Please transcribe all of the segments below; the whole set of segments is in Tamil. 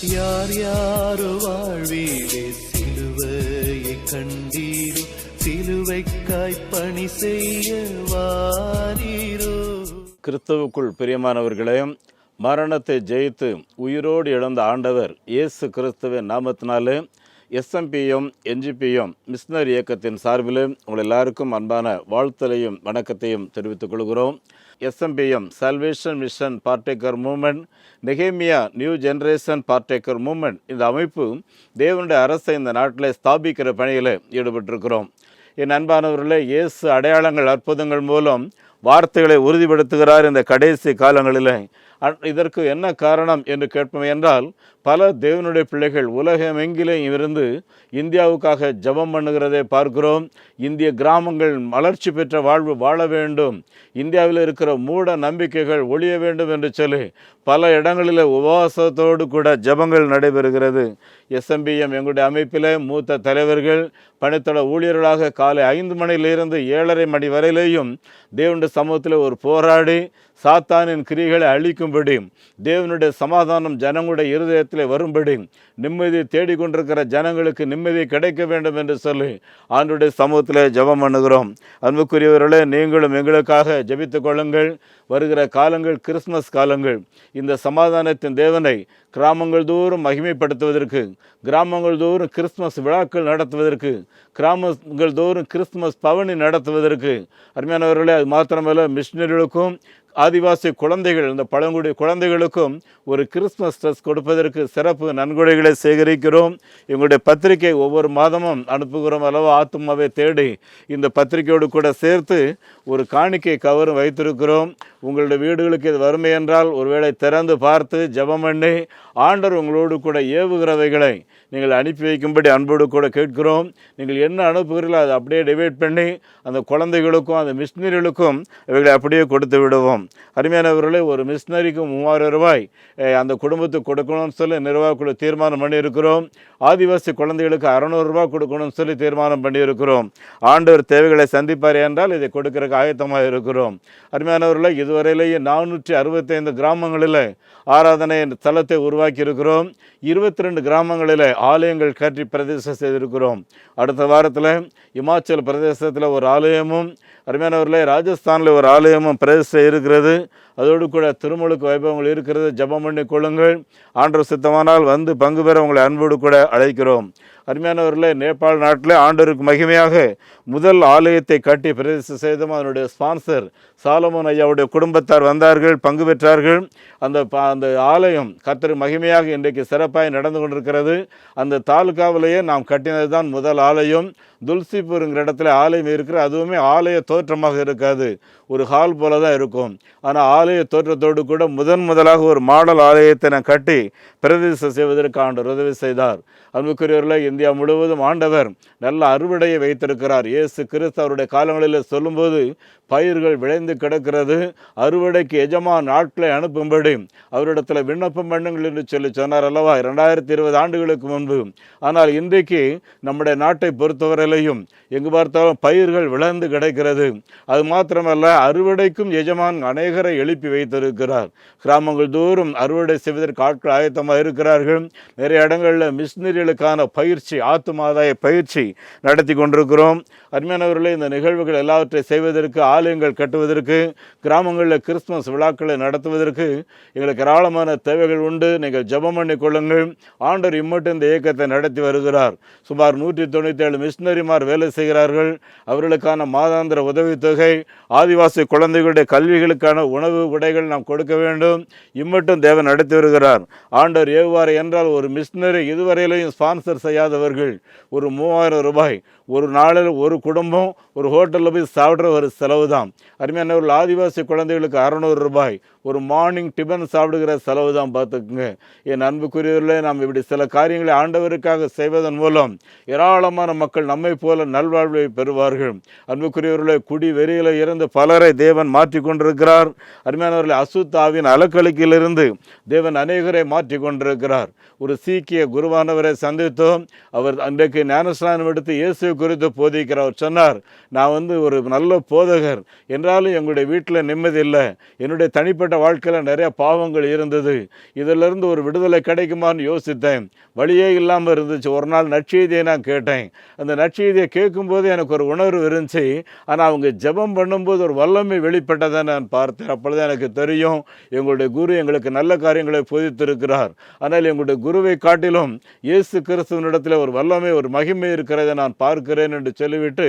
யார் யாரோ வாழ்வீரே சிலுவையை கண்டீரோ, சிலுவைக்காய் பணி செய்ய வாரீரோ. கிறிஸ்துவுக்குள் பிரியமானவர்களே, மரணத்தை ஜெயித்து உயிரோடு இழந்த ஆண்டவர் இயேசு கிறிஸ்துவின் நாமத்தினாலே எஸ்எம்பிஎம் என்ஜிபிஎம் மிஷனரி இயக்கத்தின் சார்பில் உங்கள் எல்லாருக்கும் அன்பான வாழ்த்தலையும் வணக்கத்தையும் தெரிவித்துக் கொள்கிறோம். SMBM salvation mission partaker moment, நெகேமியா நியூ ஜெனரேஷன் பார்ட்டேக்கர் மூமெண்ட், இந்த அமைப்பு தேவனுடைய அரசை இந்த நாட்டில் ஸ்தாபிக்கிற பணியில் ஈடுபட்டிருக்கிறோம். என் அன்பானவர்களே, இயேசு அடையாளங்கள் அற்புதங்கள் மூலம் வார்த்தைகளை உறுதிப்படுத்துகிறார் இந்த கடைசி காலங்களில். இதற்கு என்ன காரணம் என்று கேட்போம் என்றால், பல தேவனுடைய பிள்ளைகள் உலகமெங்கிலும் இருந்து இந்தியாவுக்காக ஜெபம் பண்ணுகிறதை பார்க்கிறோம். இந்திய கிராமங்கள் வளர்ச்சி பெற்ற வாழ்வு வாழ வேண்டும், இந்தியாவில் இருக்கிற மூட நம்பிக்கைகள் ஒழிய வேண்டும் என்று சொல்லி பல இடங்களில் உபவாசத்தோடு கூட ஜெபங்கள் நடைபெறுகிறது. எஸ்எம்பிஎம் எங்களுடைய அமைப்பில் மூத்த தலைவர்கள் பணித்தள ஊழியர்களாக காலை 5 மணியிலிருந்து 7:30 மணி வரையிலேயும் தேவனுடைய சமூகத்தில் ஒரு போராடி சாத்தானின் கிரிகளை அழிக்கும்படி, தேவனுடைய சமாதானம் ஜனங்களுடைய இருதயத்தில் வரும்படி, நிம்மதியை தேடிக்கொண்டிருக்கிற ஜனங்களுக்கு நிம்மதி கிடைக்க வேண்டும் என்று சொல்லி ஆண்டுடைய சமூகத்தில் ஜெபம் பண்ணுகிறோம். அன்புக்குரியவர்களே, நீங்களும் எங்களுக்காக ஜெபித்துக் கொள்ளுங்கள். வருகிற காலங்கள் கிறிஸ்மஸ் காலங்கள். இந்த சமாதானத்தின் தேவனை கிராமங்கள் தோறும் மகிமைப்படுத்துவதற்கு, கிராமங்கள் தோறும் கிறிஸ்மஸ் விழாக்கள் நடத்துவதற்கு, கிராமங்கள் தோறும் கிறிஸ்துமஸ் பவனி நடத்துவதற்கு, அருமையானவர்களே, அது மாத்திரமல்ல, மிஷினரிகளுக்கும் ஆதிவாசி குழந்தைகள், இந்த பழங்குடி குழந்தைகளுக்கும் ஒரு கிறிஸ்மஸ் ட்ரெஸ் கொடுப்பதற்கு சிறப்பு நன்கொடைகளை சேகரிக்கிறோம். எங்களுடைய பத்திரிகை ஒவ்வொரு மாதமும் அனுப்புகிறோம் அல்லவா. ஆத்துமாவை தேடி இந்த பத்திரிகையோடு கூட சேர்த்து ஒரு காணிக்கை கவரும் வைத்திருக்கிறோம். உங்களுடைய வீடுகளுக்கு இது வறுமை என்றால் ஒருவேளை திறந்து பார்த்து ஜெபம் பண்ணி ஆண்டவர் உங்களோடு கூட ஏவுகிறவைகளை நீங்கள் அனுப்பி வைக்கும்படி அன்போடு கூட கேட்கிறோம். நீங்கள் என்ன அனுப்புகிறீர்களோ அதை அப்படியே டிவைட் பண்ணி அந்த குழந்தைகளுக்கும் அந்த மிஷினரிகளுக்கும் இவைகளை அப்படியே கொடுத்து விடுவோம். அருமையானவர்களே, ஒரு மிஷினரிக்கு 3000 ரூபாய் அந்த குடும்பத்துக்கு கொடுக்கணும்னு சொல்லி நிர்வாகக்குழு தீர்மானம் பண்ணியிருக்கிறோம். ஆதிவாசி குழந்தைகளுக்கு 600 ரூபாய் கொடுக்கணும்னு சொல்லி தீர்மானம் பண்ணியிருக்கிறோம். ஆண்டவர் தேவைகளை சந்திப்பார் என்றால் இதை கொடுக்கறதுக்கு ஆயத்தமாக இருக்கிறோம். அருமையானவர்களே, இதுவரையிலேயே 465 கிராமங்களில் ஆராதனை தலத்தை உருவாக்கி இருக்கிறோம். 22 கிராமங்களில் ஆலயங்கள் கட்டி பிரதிஷ்டை செய்திருக்கிறோம். அடுத்த வாரத்தில் இமாச்சல் பிரதேசத்தில் ஒரு ஆலயமும், அருமையானவர்களே, ராஜஸ்தானில் ஒரு ஆலயமும் பிரதிஷ்டை இருக்கிறது. அதோடு கூட திருமுழுக்கு வைபவங்கள் இருக்கிறது. ஜெபம் பண்ணி கொள்ளுங்கள். ஆண்டவர் சித்தமானால் வந்து பங்கு பெற உங்களை அன்போடு கூட அழைக்கிறோம். அருமையானவர்களே, நேபாள் நாட்டில் ஆண்டவருக்கு மகிமையாக முதல் ஆலயத்தை கட்டி பிரதிஷ்டை செய்தோம். அதனுடைய ஸ்பான்சர் சாலமோன் ஐயாவுடைய குடும்பத்தார் வந்தார்கள், பங்கு பெற்றார்கள். அந்த ஆலயம் கர்த்தருக்கு மகிமையாக இன்றைக்கு சிறப்பாக நடந்து கொண்டிருக்கிறது. அந்த தாலுகாவிலேயே நாம் கட்டினது தான் முதல் ஆலயம். துல்சிபூருங்கிற இடத்துல ஆலயம் இருக்கிற, அதுவுமே ஆலய தோற்றமாக இருக்காது, ஒரு ஹால் போல தான் இருக்கும். ஆனால் ஆலய தோற்றத்தோடு கூட முதலாக ஒரு மாடல் ஆலயத்தை நான் கட்டி பிரதிஷ்டை செய்வதற்கு ஆண்டவர் உதவி செய்தார். அன்புக்குரியவர்களே, இந்தியா முழுவதும் ஆண்டவர் நல்ல அறுவடையை வைத்திருக்கிறார். இயேசு கிறிஸ்து அவருடைய காலங்களில் சொல்லும்போது, பயிர்கள் விளைந்து கிடக்கிறது, அறுவடைக்கு எஜமான் ஆட்களை அனுப்பும்படி அவரிடத்தில் விண்ணப்பம் பண்ணுங்கள் என்று சொன்னார் அல்லவா, 2020 ஆண்டுகளுக்கு முன்பு. ஆனால் இன்றைக்கு நம்முடைய நாட்டை பொறுத்தவரையிலையும் எங்கு பார்த்தாலும் பயிர்கள் விளைந்து கிடக்கிறது. அது மாத்திரமல்ல, அறுவடைக்கும் எஜமான் அநேகரை எழுப்பி வைத்திருக்கிறார். கிராமங்கள் தோறும் அறுவடை செய்வதற்கு ஆட்கள் ஆயத்தமாக இருக்கிறார்கள். நிறைய இடங்களில் மிஷினரிகளுக்கான பயிற்சி, ஆத்துமாதாய பயிற்சி நடத்தி கொண்டிருக்கிறோம். அருமையானவர்களே, இந்த நிகழ்வுகள் எல்லாவற்றை செய்வதற்கு, ஆலயங்கள் கட்டுவதற்கு, கிராமங்களில் கிறிஸ்துமஸ் விழாக்களை நடத்துவதற்கு எங்களுக்கு ஏராளமான தேவைகள் உண்டு. நீங்கள் ஜெபம் பண்ணி கொள்ளுங்கள். ஆண்டவர் இம்மட்டும் இந்த இயக்கத்தை நடத்தி வருகிறார். சுமார் 197 மிஷினரிமார் வேலை செய்கிறார்கள். அவர்களுக்கான மாதாந்திர உதவித்தொகை, ஆதிவாசி குழந்தைகளுடைய கல்விகளுக்கான உணவு உடைகள் நாம் கொடுக்க வேண்டும். இம்மட்டும் தேவன் நடத்தி வருகிறார். ஆண்டவர் ஏவுவார் என்றால் ஒரு மிஷினரி இதுவரையிலையும் ஸ்பான்சர் செய்யாதவர்கள் ஒரு 3000 ரூபாய் ஒரு நாளில் ஒரு குடும்பம் ஒரு ஹோட்டலில் போய் சாப்பிட்ற ஒரு செலவு தான். அருமையானவர்கள், ஆதிவாசி குழந்தைகளுக்கு 600 ரூபாய் ஒரு மார்னிங் டிபன் சாப்பிடுகிற செலவு தான். பார்த்துக்குங்க என் அன்புக்குரியவர்களே, நாம் இப்படி சில காரியங்களை ஆண்டவருக்காக செய்வதன் மூலம் ஏராளமான மக்கள் நம்மை போல நல்வாழ்வை பெறுவார்கள். அன்புக்குரியவர்களே, குடி வெறியில் இருந்து பலரை தேவன் மாற்றி கொண்டிருக்கிறார். அருமையானவர்களை, அசுத்தாவின் அலக்கழிக்கிலிருந்து தேவன் அநேகரை மாற்றி கொண்டிருக்கிறார். ஒரு சீக்கிய குருவானவரை சந்தித்தோம். அவர் அன்றைக்கு ஞானஸ்நானம் எடுத்து இயேசு குறித்து போதிக்கிறார். சொன்னார், நான் ஒரு நல்ல போதகர், கர்த்தர். என்றாலும் எங்களுடைய வீட்டில் நிம்மதி இல்லை, என்னுடைய தனிப்பட்ட வாழ்க்கையில் நிறைய பாவங்கள் இருந்தது, இதிலிருந்து ஒரு விடுதலை கிடைக்குமான்னு யோசித்தேன். வழியே இல்லாமல் இருந்துச்சு. ஒரு நாள் நற்செய்தியை நான் கேட்டேன். அந்த நற்செய்தியை கேட்கும்போது எனக்கு ஒரு உணர்வு இருந்துச்சு. ஆனால் அவங்க ஜெபம் பண்ணும்போது ஒரு வல்லமை வெளிப்பட்டதை நான் பார்த்தேன். அப்பொழுது எனக்கு தெரியும், எங்களுடைய குரு எங்களுக்கு நல்ல காரியங்களை போதித்திருக்கிறார். ஆனால் எங்களுடைய குருவை காட்டிலும் இயேசு கிறிஸ்துவனிடத்தில் ஒரு வல்லமை, ஒரு மகிமை இருக்கிறதை நான் பார்க்கிறேன் என்று சொல்லிவிட்டு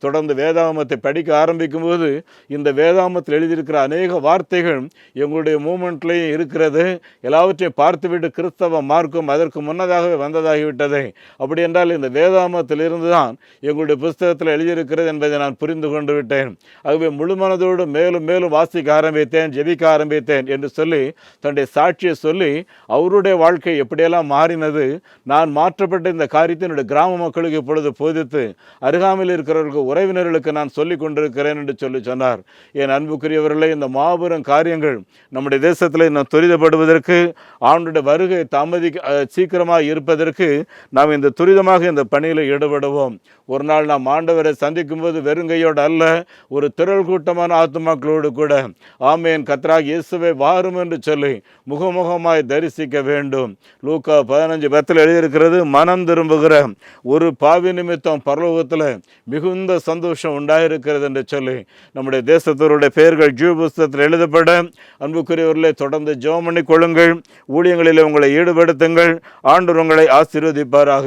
தொடர்ந்து வேதாகமத்தை படிக்க ஆரம்பிக்கும்போது இந்த வேதாகமத்தில் எழுதியிருக்கிற அநேக வார்த்தைகள் எங்களுடைய மூமெண்ட்லேயும் இருக்கிறது. எல்லாவற்றையும் பார்த்துவிட்டு கிறிஸ்தவ மார்க்கம் அதற்கு முன்னதாகவே வந்ததாகிவிட்டது. அப்படி என்றால் இந்த வேதாகமத்திலிருந்து தான் எங்களுடைய புஸ்தகத்தில் எழுதியிருக்கிறது என்பதை நான் புரிந்து கொண்டு விட்டேன். ஆகவே முழு மனதோடு மேலும் மேலும் வாசிக்க ஆரம்பித்தேன், ஜெபிக்க ஆரம்பித்தேன் என்று சொல்லி தன்னுடைய சாட்சியை சொல்லி அவருடைய வாழ்க்கை எப்படியெல்லாம் மாறினது, நான் மாற்றப்பட்ட இந்த காரியத்தை என்னுடைய கிராம மக்களுக்கு இப்பொழுது போதித்து அருகாமையில் இருக்கிறவர்களுக்கு, உறவினர்களுக்கு நான் சொல்லி கொண்டிருக்கிறேன் என்று சொன்னார். என் அன்புக்குரியவர்களே, இந்த மாபெரும் காரியங்கள் நம்முடைய தேசத்தில் இன்னும் துரிதப்படுவதற்கு, ஆண்டுடைய வருகை சீக்கிரமாக இருப்பதற்கு நாம் இந்த துரிதமாக இந்த பணியில் ஈடுபடுவோம். ஒரு நாள் நாம் ஆண்டவரை சந்திக்கும் போது வெறுங்கையோடு அல்ல, ஒரு திரள் கூட்டமான ஆத்துமாக்களோடு கூட ஆமேன் கர்த்தராகிய இயேசுவே வாரும் என்று சொல்லி முகமுகமாய் தரிசிக்க வேண்டும். லூக்கா 15:10 எழுதியிருக்கிறது, மனம் திரும்புகிற ஒரு பாவி நிமித்தம் பரலோகத்தில் மிகுந்த சந்தோஷம் உண்டாயிருக்கிறது என்று சொல்லி நம்முடைய தேசத்தோருடைய பெயர்கள் ஜீவ புஸ்தகத்தில் எழுதப்பட அன்புக்குரியவர்களே தொடர்ந்து ஜெபம் பண்ணி கொள்ளுங்கள். ஊழியங்களில் உங்களை ஈடுபடுத்துங்கள். ஆண்டவர் உங்களை ஆசீர்வதிப்பாராக.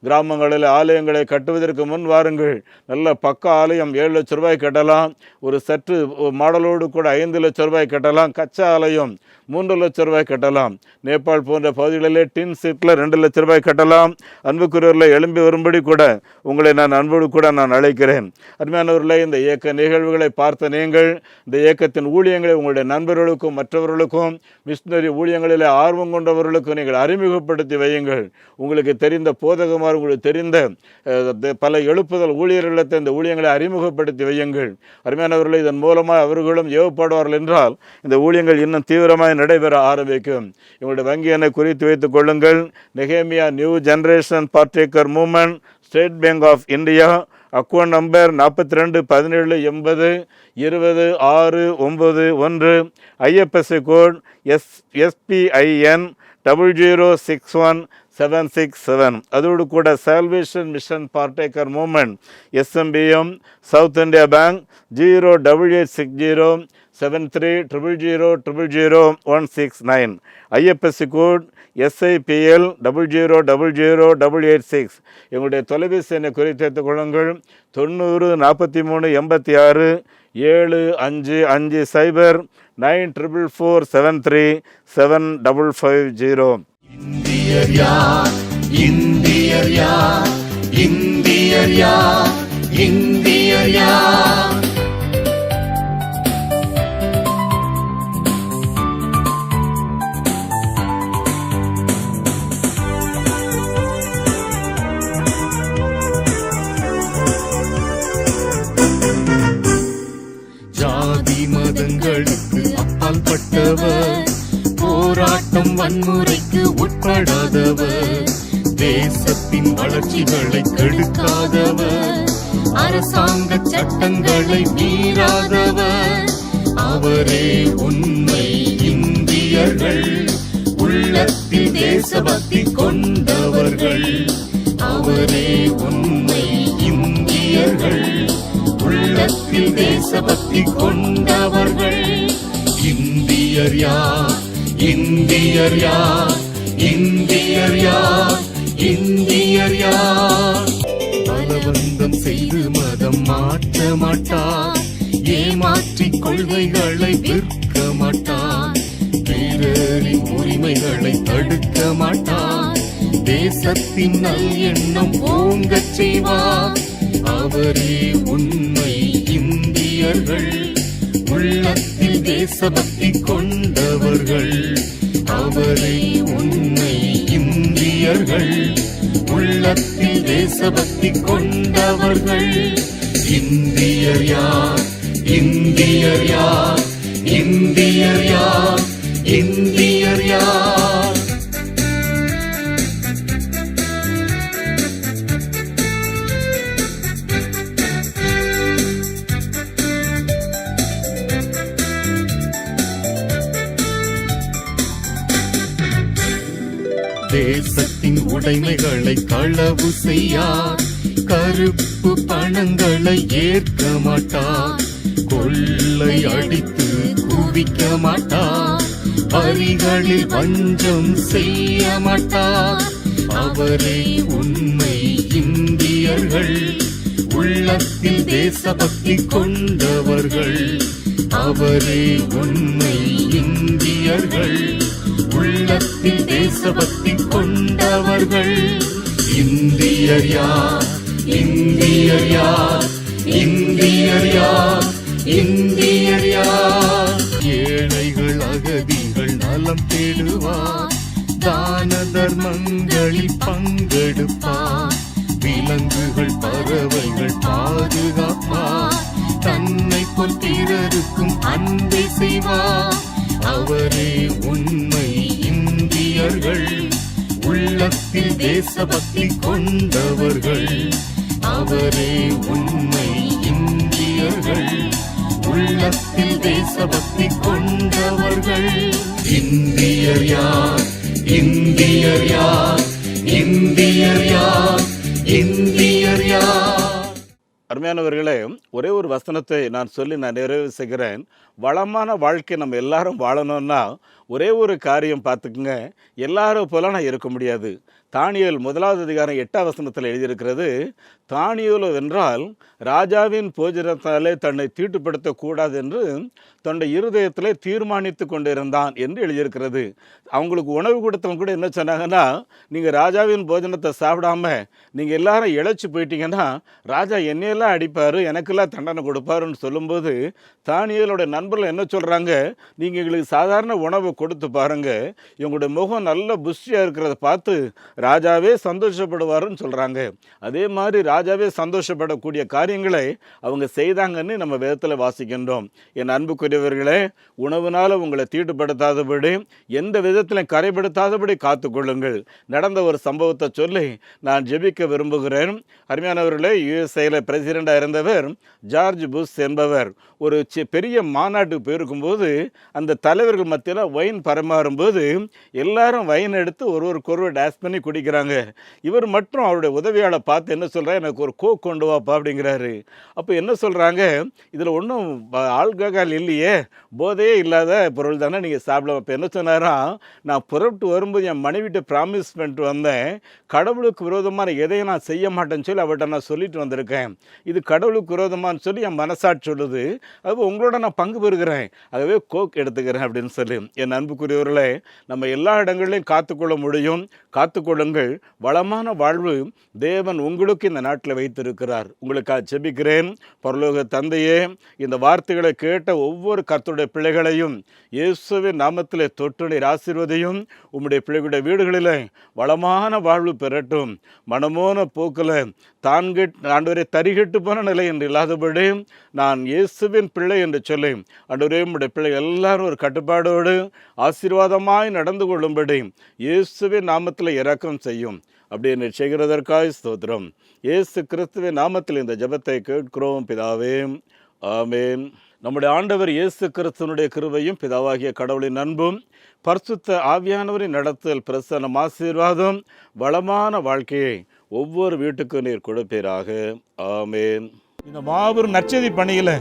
கிராமங்களில் ஆலயங்களை கட்டுவதற்கு முன் வாருங்கள். நல்ல பக்க ஆலயம் 7 லட்சம் ரூபாய் கட்டலாம். ஒரு சற்று மாடலோடு கூட 5 லட்சம் ரூபாய் கட்டலாம். கச்சா ஆலயம் 3 லட்சம் ரூபாய் கட்டலாம். நேபாள் போன்ற பகுதிகளிலே டின் சீட்டில் 2 லட்சம் ரூபாய் கட்டலாம். அன்புக்குரியவர்களை எழும்பி வரும்படி கூட உங்களை நான் அன்போடு கூட நான் அழைக்கிறேன். அருமையானவர்களே, இந்த இயக்க நிகழ்வுகளை பார்த்த நீங்கள் இந்த இயக்கத்தின் ஊழியங்களை உங்களுடைய நண்பர்களுக்கும் மற்றவர்களுக்கும் மிஷினரி ஊழியங்களிலே ஆர்வம் கொண்டவர்களுக்கும் நீங்கள் அறிமுகப்படுத்தி வையுங்கள். உங்களுக்கு தெரிந்த போதகமார், உங்களுக்கு தெரிந்த பல எழுப்புதல் ஊழியர்களிடத்தை இந்த ஊழியங்களை அறிமுகப்படுத்தி வையுங்கள். அருமையானவர்களே, இதன் மூலமாக அவர்களும் ஏவப்படுவார்கள் என்றால் இந்த ஊழியங்கள் இன்னும் தீவிரமாக நடைபெற ஆரம்பிக்கும். எங்களுடைய வங்கி எண்ணை குறித்து வைத்துக் கொள்ளுங்கள். நெகேமியா new generation partaker movement, State Bank of India, account number 421720200691, IFSC code SPIN 0061767. அதோடு கூட salvation mission partaker movement SMBM, South India Bank 088607300000169, IFSC code SIPL 000086. எங்களுடைய தொலைபேசி எண்ணை குறித்து வைத்துக் கொள்ளுங்கள். 90 44 87 7550 944473550. இந்தியர் யார், இந்தியர் யார், இந்தியர் யார், இந்தியர் யார்? ஜாதி மதங்களுக்கு அப்பால் பட்டவர், போராட்டம் வன்முறைக்கு உட்படாதவர், தேசத்தின் வளர்ச்சிகளை கெடுக்காதவர், அரசாங்க சட்டங்களை மீறாதவர், அவரே உண்மை இந்தியர்கள், உள்ளத்தில் தேசபக்தி கொண்டவர்கள், அவரே உண்மை இந்தியர்கள், உள்ளத்தில் தேசபக்தி கொண்டவர்கள். இந்தியர் யார், இந்தியர் யார், இந்தியர் யார், இந்தியர் யார்? பலவந்தம் செய்து மதம் மாற்ற மாட்டார், ஏமாற்றி கொள்கைகளை விற்க மாட்டார், பிறரின் உரிமைகளை தடுக்க மாட்டார், தேசத்தின் நல் எண்ணம் ஓங்கச் செய்வார், அவரே உண்மை இந்தியர்கள், உள்ளத்தில் தேசபக்தி கொண்டவர்கள், அவரே உண்மை இந்தியர்கள், உள்ளத்தில் தேசபக்தி கொண்டவர்கள். இந்தியர் யார், இந்தியர் யார், இந்தியர் யார், இந்தியர் யார்? தேசத்தின் உடைமைகளை களவு செய்யார், கருப்பு பணங்களை ஏற்க மாட்டார், கொள்ளை அடித்து குவிக்க மாட்டார், வரிகளில் வஞ்சம் செய்ய மாட்டார். அவரே உண்மை இந்தியர்கள், உள்ளத்தில் தேசபக்தி கொண்டவர்கள். அவரே உண்மை இந்தியர்கள், உள்ளத்தில் தேசபக்தி கொண்டவர்கள். இந்தியர் யார், இந்தியர் யார், இந்தியர் யார், இந்தியர் யார்? ஏழைகள் அகதிகள் நலம் தேடுவார், தான தர்மங்களில் பங்கெடுப்பார், விலங்குகள் பறவைகள் பாதுகாப்பார், தன்னை போல் பிறருக்கும் அன்பை செய்வார். அவரே உண்மை இந்தியர்கள், உள்ளத்தில் தேசபக்தி கொண்டவர்கள். அவரே உண்மை இந்தியர்கள், உள்ளத்தில் தேசபக்தி கொண்டவர்கள். இந்தியர் யார், இந்தியர் யார், இந்தியர் யார், இந்தியர் யார்? அருமையானவர்களே, ஒரே ஒரு வசனத்தை நான் சொல்லி நான் நிறைவு செய்கிறேன். வளமான வாழ்க்கை நம்ம எல்லாரும் வாழணும்னா ஒரே ஒரு காரியம் பார்த்துக்குங்க, எல்லாரும் போல நான் இருக்க முடியாது. தானியேல் 1வது அதிகாரம் 8ஆம் வசனத்தில் எழுதியிருக்கிறது, தானியேலோ வென்றால் ராஜாவின் போஜனத்தாலே தன்னை தீட்டுப்படுத்தக்கூடாது என்று தன்னுடைய இருதயத்திலே தீர்மானித்து கொண்டிருந்தான் என்று எழுதியிருக்கிறது. அவங்களுக்கு உணவு கொடுத்தவங்க கூட என்ன சொன்னாங்கன்னா, நீங்கள் ராஜாவின் போஜனத்தை சாப்பிடாம நீங்கள் எல்லாரும் இழைச்சி போயிட்டீங்கன்னா ராஜா என்னையெல்லாம் அடிப்பார், எனக்கெல்லாம் தண்டனை கொடுப்பாருன்னு சொல்லும்போது தானியேலோட நண்பர்கள் என்ன சொல்கிறாங்க, நீங்கள் எங்களுக்கு சாதாரண உணவை கொடுத்து பாருங்கள், இவங்களுடைய முகம் நல்ல புஷ்டியாக இருக்கிறத பார்த்து ராஜாவே சந்தோஷப்படுவாருன்னு சொல்கிறாங்க. அதே மாதிரி ராஜாவே சந்தோஷப்படக்கூடிய காரியங்களை அவங்க செய்தாங்கன்னு நம்ம வேதத்தில் வாசிக்கின்றோம். என் அன்புக்குரியவர்களே, உணவுனால உங்களை தீட்டுப்படுத்தாதபடி, எந்த விதத்திலும் கரைப்படுத்தாதபடி காத்துக்கொள்ளுங்கள். நடந்த ஒரு சம்பவத்தை சொல்லி நான் ஜெபிக்க விரும்புகிறேன். அருமையானவர்களே, யுஎஸ்ஏல பிரசிடெண்டாக இருந்தவர் ஜார்ஜ் புஷ் என்பவர் ஒரு பெரிய மாநாட்டுக்கு போயிருக்கும்போது அந்த தலைவர்கள் மத்தியில் வைன் பரிமாறும்போது எல்லாரும் வைன் எடுத்து ஒருவருக்கொருவர் டேஸ் பண்ணி குடிக்கிறாங்க. இவர் மட்டும் அவருடைய உதவியாளை பார்த்து என்ன சொல்கிறார், எனக்கு ஒரு கோக் கொண்டு வாப்பா அப்படிங்கிறாரு. அப்போ என்ன சொல்கிறாங்க, இதில் ஒன்றும் ஆல்கஹால் இல்லையே, போதையே இல்லாத பொருள் தானே நீங்கள் சாப்பிடலாம். இப்போ என்ன சொன்னாரா, நான் புறப்பட்டு வரும்போது என் மனைவிட்ட ப்ராமிஸ் பண்ணிட்டு வந்தேன், கடவுளுக்கு விரோதமான எதையும் நான் செய்ய மாட்டேன்னு சொல்லி அவர்கிட்ட நான் சொல்லிட்டு வந்திருக்கேன். இது கடவுளுக்கு விரோதமானு சொல்லி என் மனசாட்சி சொல்லுது, அது உங்களோட நான் பங்கு பெறுகிறேன், ஆகவே கோக் எடுத்துக்கிறேன் அப்படின்னு சொல்லி. என் அன்புக்குரியவர்களே, நம்ம எல்லா இடங்களையும் காத்துக்கொள்ள முடியும். காத்துக்கொள்ளுங்கள். வளமான வாழ்வு தேவன் உங்களுக்கு இந்த நாட்டில் வைத்திருக்கிறார். உங்களுக்காக ஜெபிக்கிறேன். பரலோக தந்தையே, இந்த வார்த்தைகளை கேட்ட ஒவ்வொரு கர்த்தருடைய பிள்ளைகளையும் இயேசுவின் நாமத்திலே தொட்டு நீர் ஆசீர்வதியும். உம்முடைய பிள்ளைகளுடைய வீடுகளில் வளமான வாழ்வு பெறட்டும். மனமோன போக்கில் ஆண்டவரை தரிகட்டு போன நிலை என்று இல்லாதபடி நான் இயேசுவின் பிள்ளை என்று சொல்லி ஆண்டவரே, உம்முடைய பிள்ளை எல்லாரும் ஒரு கட்டுப்பாடோடு ஆசீர்வாதமாய் நடந்து கொள்ளும்படி இயேசுவின் நாமத்தில் இரக்கம் செய்யும். அப்படி என்னை செய்கிறதற்காய் ஸ்தோத்திரம். இயேசு கிறிஸ்துவின் நாமத்தில் இந்த ஜெபத்தை கேட்கிறோம் பிதாவே, ஆமேன். நம்முடைய ஆண்டவர் இயேசு கிறிஸ்துவனுடைய கிருபையும் பிதாவாகிய கடவுளின் அன்பும் பரிசுத்த ஆவியானவரின் நடத்தல் பிரசன்னம் ஆசீர்வாதம் வளமான வாழ்க்கையை ஒவ்வொரு வீட்டுக்கும் நீர் கொடுப்பீராக, ஆமேன். இந்த மாபெரும் நற்செய்தி பணியில்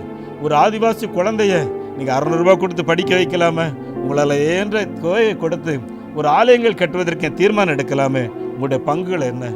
ஒரு ஆதிவாசி குழந்தைய நீங்கள் 600 ரூபாய் கொடுத்து படிக்க வைக்கலாமே, உங்களால் ஏன்ற தொகையை கொடுத்து ஒரு ஆலயங்கள் கட்டுவதற்கு தீர்மானம் எடுக்கலாமே, உங்களுடைய பங்குகள் என்ன?